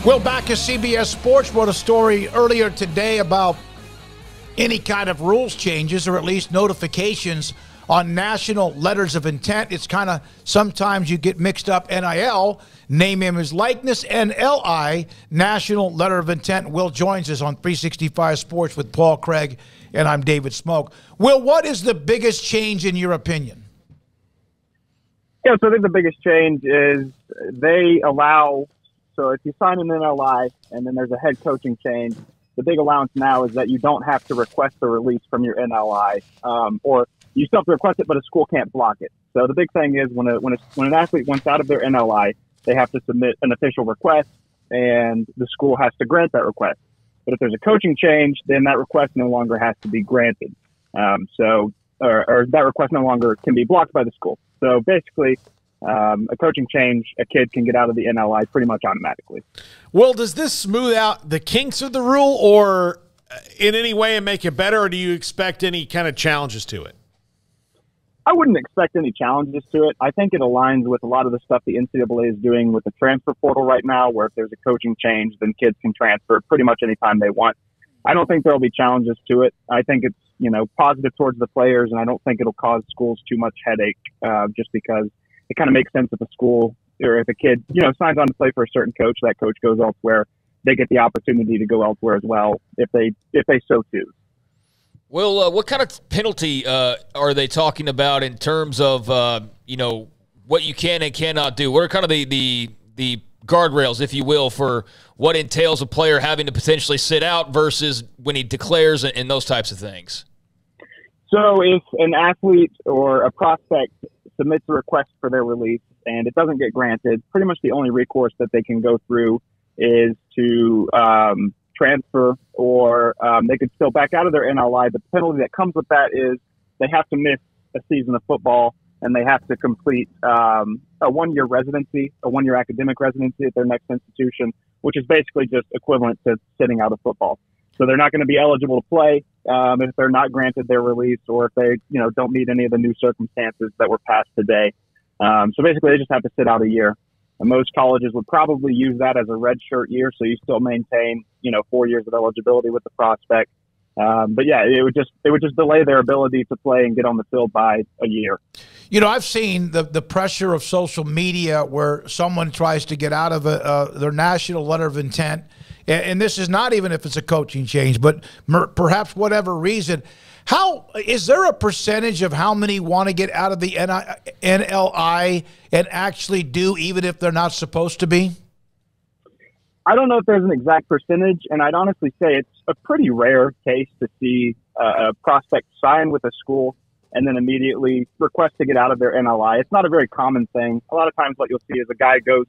Will Backus, CBS Sports, wrote a story earlier today about any kind of rules changes or at least notifications on national letters of intent. It's kind of sometimes you get mixed up NIL, name, image, likeness, NLI, national letter of intent. Will joins us on 365 Sports with Paul Craig, and I'm David Smoak. Will, what is the biggest change in your opinion? Yeah, so I think the biggest change is they allow, so if you sign an NLI and then there's a head coaching change, the big allowance now is that you don't have to request the release from your NLI, or you still have to request it, but a school can't block it. So the big thing is when an athlete wants out of their NLI, they have to submit an official request, and the school has to grant that request. But if there's a coaching change, then that request no longer has to be granted. Or that request no longer can be blocked by the school. So basically, a coaching change, a kid can get out of the NLI pretty much automatically. Well, does this smooth out the kinks of the rule or in any way and make it better, or do you expect any kind of challenges to it? I wouldn't expect any challenges to it. I think it aligns with a lot of the stuff the NCAA is doing with the transfer portal right now, where if there's a coaching change, then kids can transfer pretty much anytime they want. I don't think there'll be challenges to it. I think it's, positive towards the players, and I don't think it'll cause schools too much headache, just because it kind of makes sense if a school or if a kid, signs on to play for a certain coach, that coach goes elsewhere, they get the opportunity to go elsewhere as well if they so choose. Well, what kind of penalty are they talking about in terms of, what you can and cannot do? What are kind of the guardrails, if you will, for what entails a player having to potentially sit out versus when he declares and those types of things? So if an athlete or a prospect submits a request for their release and it doesn't get granted, pretty much the only recourse that they can go through is to transfer, or they could still back out of their NLI. The penalty that comes with that is they have to miss a season of football, and they have to complete a one-year residency, a one-year academic residency at their next institution, which is basically just equivalent to sitting out of football. So they're not going to be eligible to play if they're not granted their release, or if they don't meet any of the new circumstances that were passed today. So basically they just have to sit out a year. And most colleges would probably use that as a redshirt year, so you still maintain 4 years of eligibility with the prospect. But yeah, it would just delay their ability to play and get on the field by a year. I've seen the pressure of social media where someone tries to get out of their national letter of intent, and this is not even if it's a coaching change, but perhaps whatever reason. How is there a percentage of how many want to get out of the NLI and actually do, even if they're not supposed to be? I don't know if there's an exact percentage, and I'd honestly say it's a pretty rare case to see a prospect sign with a school and then immediately request to get out of their NLI. It's not a very common thing. A lot of times what you'll see is a guy goes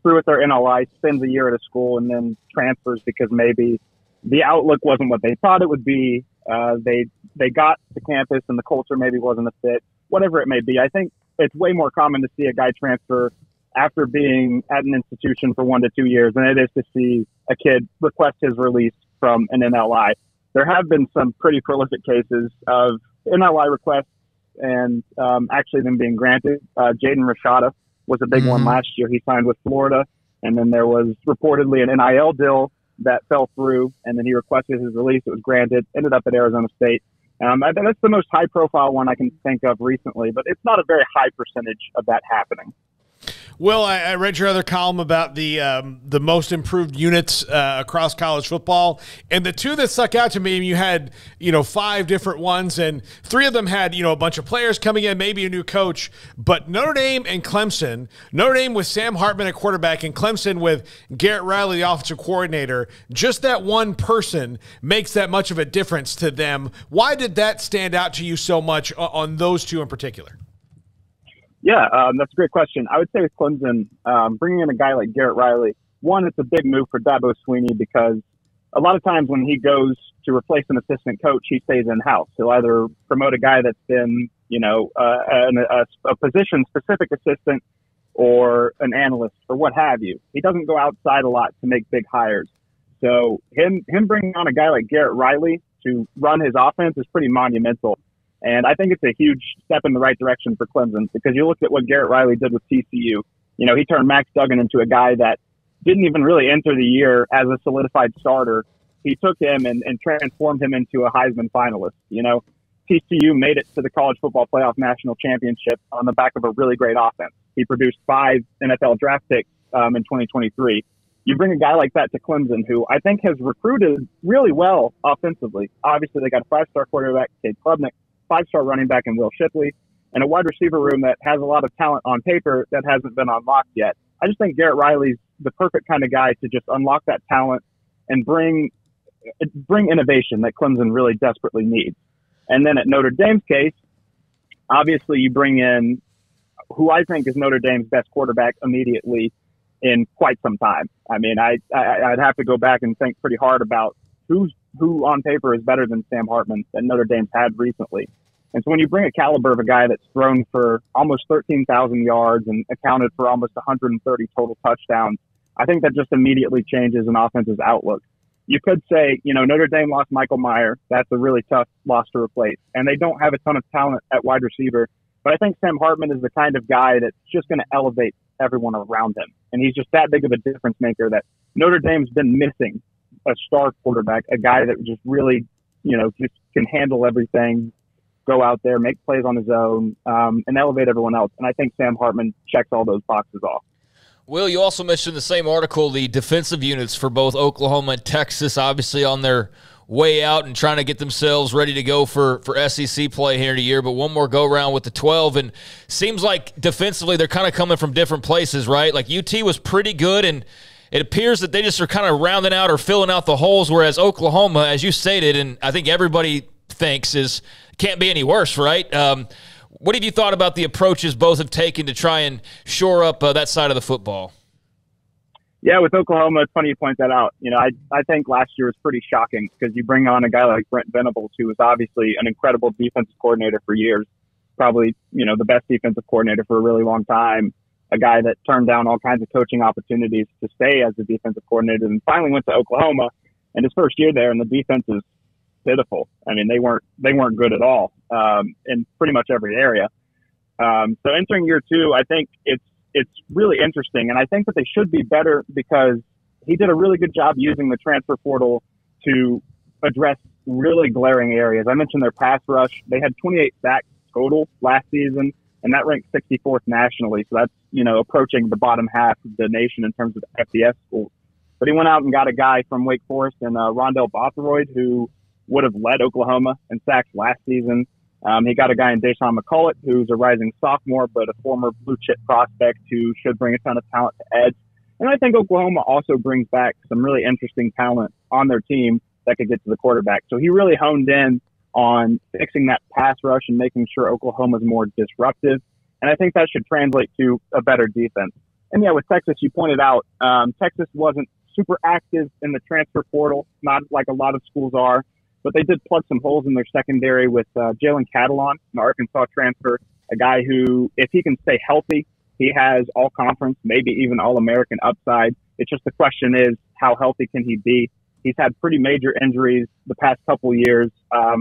through with their NLI, spends a year at a school, and then transfers because maybe the outlook wasn't what they thought it would be. They got to campus and the culture maybe wasn't a fit, whatever it may be. I think it's way more common to see a guy transfer after being at an institution for 1 to 2 years than it is to see a kid request his release from an NLI. There have been some pretty prolific cases of NLI requests and actually them being granted. Jaden Rashada was a big one last year. He signed with Florida, and then there was reportedly an NIL deal that fell through, and then he requested his release. It was granted, ended up at Arizona State. That's the most high-profile one I can think of recently, but it's not a very high percentage of that happening. Well, I read your other column about the most improved units across college football, and the two that stuck out to me, you had 5 different ones, and 3 of them had a bunch of players coming in, maybe a new coach, but Notre Dame and Clemson. Notre Dame with Sam Hartman at quarterback, and Clemson with Garrett Riley, the offensive coordinator. Just that one person makes that much of a difference to them. Why did that stand out to you so much on those 2 in particular? Yeah, that's a great question. I would say with Clemson, bringing in a guy like Garrett Riley, one, it's a big move for Dabo Swinney because a lot of times when he goes to replace an assistant coach, he stays in-house. He'll either promote a guy that's been, a position-specific assistant or an analyst or what have you. He doesn't go outside a lot to make big hires. So him bringing on a guy like Garrett Riley to run his offense is pretty monumental. And I think it's a huge step in the right direction for Clemson because you look at what Garrett Riley did with TCU. He turned Max Duggan into a guy that didn't even really enter the year as a solidified starter. He took him and transformed him into a Heisman finalist. You know, TCU made it to the college football playoff national championship on the back of a really great offense. He produced 5 NFL draft picks in 2023. You bring a guy like that to Clemson, who I think has recruited really well offensively. Obviously, they got a 5-star quarterback, Cade Klubnik, 5-star running back in Will Shipley, and a wide receiver room that has a lot of talent on paper that hasn't been unlocked yet. I just think Garrett Riley's the perfect kind of guy to just unlock that talent and bring innovation that Clemson really desperately needs. And then at Notre Dame's case, obviously you bring in who I think is Notre Dame's best quarterback immediately in quite some time. I mean, I'd have to go back and think pretty hard about who on paper is better than Sam Hartman that Notre Dame's had recently. And so when you bring a caliber of a guy that's thrown for almost 13,000 yards and accounted for almost 130 total touchdowns, I think that just immediately changes an offense's outlook. You could say, you know, Notre Dame lost Michael Mayer. That's a really tough loss to replace. And they don't have a ton of talent at wide receiver. But I think Sam Hartman is the kind of guy that's just going to elevate everyone around him. And he's just that big of a difference maker that Notre Dame's been missing a star quarterback, a guy that just really, you know, just can handle everything, go out there, make plays on his own, and elevate everyone else. And I think Sam Hartman checks all those boxes off. Will, you also mentioned in the same article the defensive units for both Oklahoma and Texas, obviously on their way out and trying to get themselves ready to go for SEC play here in a year, but one more go-round with the 12. And seems like defensively they're kind of coming from different places, right? Like UT was pretty good, and it appears that they just are kind of rounding out or filling out the holes, whereas Oklahoma, as you stated, and I think everybody thinks, can't be any worse, right? What have you thought about the approaches both have taken to try and shore up that side of the football? Yeah, with Oklahoma, it's funny you point that out. You know, I think last year was pretty shocking because you bring on a guy like Brent Venables, who was obviously an incredible defensive coordinator for years, probably, you know, the best defensive coordinator for a really long time, a guy that turned down all kinds of coaching opportunities to stay as a defensive coordinator and finally went to Oklahoma. And his first year there, and the defense is pitiful. I mean, they weren't good at all in pretty much every area. So entering year 2, I think it's really interesting, and I think that they should be better because he did a really good job using the transfer portal to address really glaring areas. I mentioned their pass rush. They had 28 sacks total last season, and that ranked 64th nationally. So that's, you know, approaching the bottom half of the nation in terms of FBS schools. But he went out and got a guy from Wake Forest and Rondell Bothroyd, who would have led Oklahoma in sacks last season. He got a guy in Deshaun McCullough, who's a rising sophomore, but a former blue chip prospect who should bring a ton of talent to edge. And I think Oklahoma also brings back some really interesting talent on their team that could get to the quarterback. So he really honed in on fixing that pass rush and making sure Oklahoma's more disruptive. And I think that should translate to a better defense. And yeah, with Texas, you pointed out, Texas wasn't super active in the transfer portal, not like a lot of schools are. But they did plug some holes in their secondary with Jalen Catalon, an Arkansas transfer, a guy who, if he can stay healthy, he has all-conference, maybe even all-American upside. It's just the question is, how healthy can he be? He's had pretty major injuries the past couple years,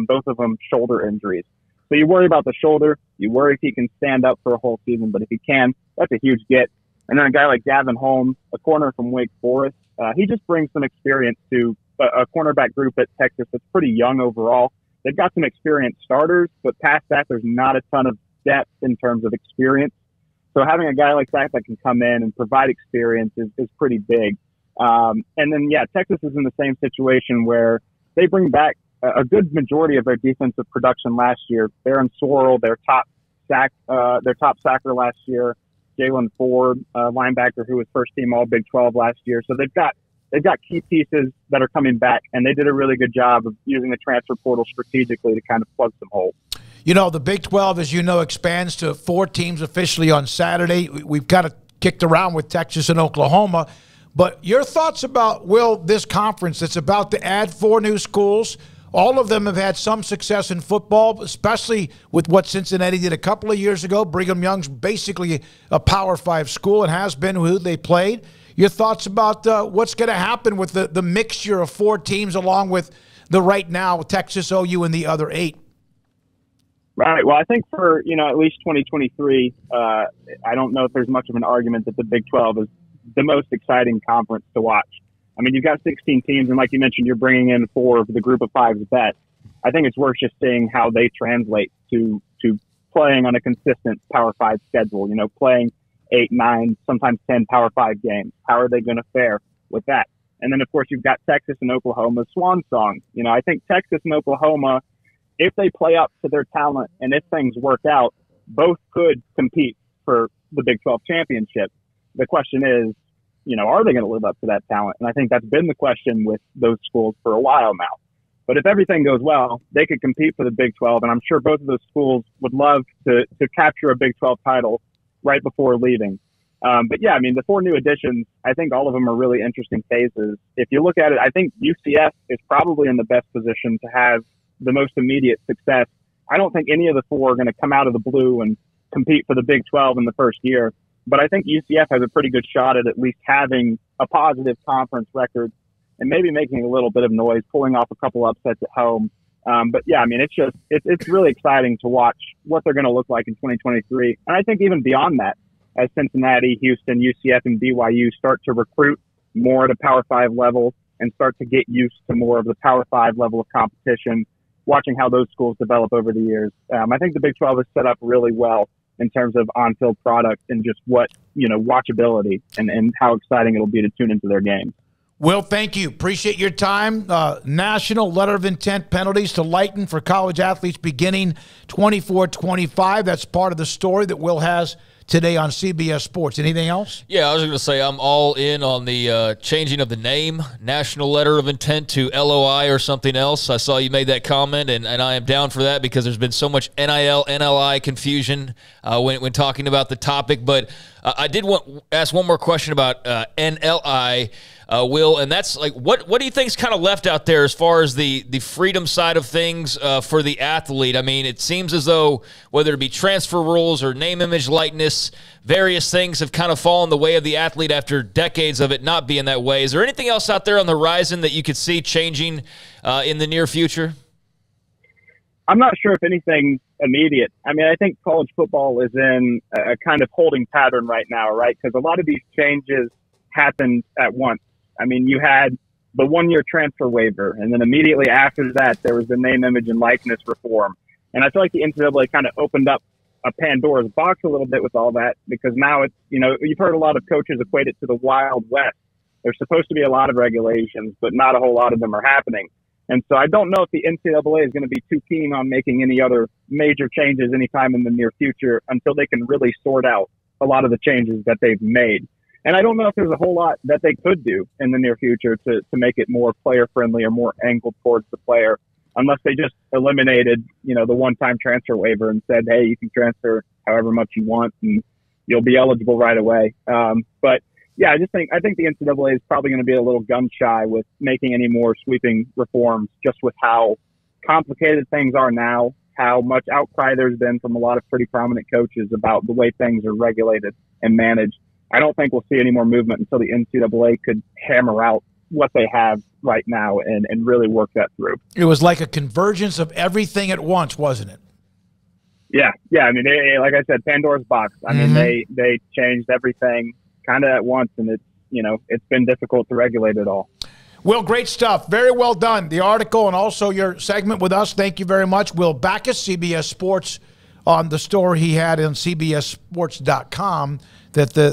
both of them shoulder injuries. So you worry about the shoulder. You worry if he can stand up for a whole season. But if he can, that's a huge get. And then a guy like Gavin Holmes, a corner from Wake Forest, he just brings some experience to a cornerback group at Texas that's pretty young overall. They've got some experienced starters, but past that, there's not a ton of depth in terms of experience. So having a guy like that can come in and provide experience is pretty big. And then, yeah, Texas is in the same situation where they bring back a good majority of their defensive production last year. Baron Sorrell, their top sacker last year, Jalen Ford, linebacker who was first team All Big 12 last year. So they've got key pieces that are coming back, and they did a really good job of using the transfer portal strategically to kind of plug some holes. You know, the Big 12, as you know, expands to 4 teams officially on Saturday. We've kind of kicked around with Texas and Oklahoma. But your thoughts about, Will, this conference that's about to add 4 new schools? All of them have had some success in football, especially with what Cincinnati did a couple of years ago. Brigham Young's basically a Power 5 school and has been who they played. Your thoughts about what's going to happen with the mixture of 4 teams along with the right now Texas, OU, and the other 8? Right. Well, I think for, at least 2023, I don't know if there's much of an argument that the Big 12 is the most exciting conference to watch. I mean, you've got 16 teams, and like you mentioned, you're bringing in 4 of the group of 5's best. I think it's worth just seeing how they translate to playing on a consistent Power 5 schedule, playing 8, 9, sometimes 10 Power 5 games. How are they going to fare with that? And then, of course, you've got Texas and Oklahoma's swan song. I think Texas and Oklahoma, if they play up to their talent and if things work out, both could compete for the Big 12 championship. The question is, are they going to live up to that talent? And I think that's been the question with those schools for a while now. But if everything goes well, they could compete for the Big 12, and I'm sure both of those schools would love to capture a Big 12 title right before leaving. But yeah, I mean, the 4 new additions, I think all of them are really interesting phases. If you look at it, I think UCF is probably in the best position to have the most immediate success. I don't think any of the 4 are going to come out of the blue and compete for the Big 12 in the first year. But I think UCF has a pretty good shot at least having a positive conference record and maybe making a little bit of noise, pulling off a couple upsets at home. But yeah, I mean, it's really exciting to watch what they're going to look like in 2023. And I think even beyond that, as Cincinnati, Houston, UCF, and BYU start to recruit more at a Power 5 level and start to get used to more of the Power 5 level of competition, watching how those schools develop over the years. I think the Big 12 is set up really well in terms of on-field product and just what, watchability and how exciting it'll be to tune into their games. Will, thank you. Appreciate your time. National letter of intent penalties to lighten for college athletes beginning 24-25. That's part of the story that Will has today on CBS Sports. Anything else? Yeah, I was going to say I'm all in on the changing of the name, National Letter of Intent, to LOI or something else. I saw you made that comment, and I am down for that because there's been so much NIL, NLI confusion when talking about the topic. But I did want to ask one more question about NLI, Will, and that's like, what do you think's kind of left out there as far as the freedom side of things for the athlete? I mean, it seems as though whether it be transfer rules or name, image, likeness, various things have kind of fallen the way of the athlete after decades of it not being that way. Is there anything else out there on the horizon that you could see changing in the near future? I'm not sure if anything's immediate. I mean, I think college football is in a kind of holding pattern right now, right? Because a lot of these changes happened at once. I mean, you had the 1-year transfer waiver, and then immediately after that, there was the name, image, and likeness reform. And I feel like the NCAA kind of opened up a Pandora's box a little bit with all that, because now it's, you've heard a lot of coaches equate it to the Wild West. There's supposed to be a lot of regulations, but not a whole lot of them are happening. And so I don't know if the NCAA is going to be too keen on making any other major changes anytime in the near future until they can really sort out a lot of the changes that they've made. And I don't know if there's a whole lot that they could do in the near future to make it more player-friendly or more angled towards the player, unless they just eliminated, the one-time transfer waiver and said, hey, you can transfer however much you want and you'll be eligible right away. But yeah, I think the NCAA is probably going to be a little gun-shy with making any more sweeping reforms, just with how complicated things are now, how much outcry there's been from a lot of pretty prominent coaches about the way things are regulated and managed. I don't think we'll see any more movement until the NCAA could hammer out what they have right now and really work that through. It was like a convergence of everything at once, wasn't it? Yeah. I mean, like I said, Pandora's box. I mean, they changed everything kind of at once, and it's been difficult to regulate it all. Will, great stuff. Very well done. The article and also your segment with us. Thank you very much. Will Backus, CBS Sports, on the story he had on CBSSports.com that the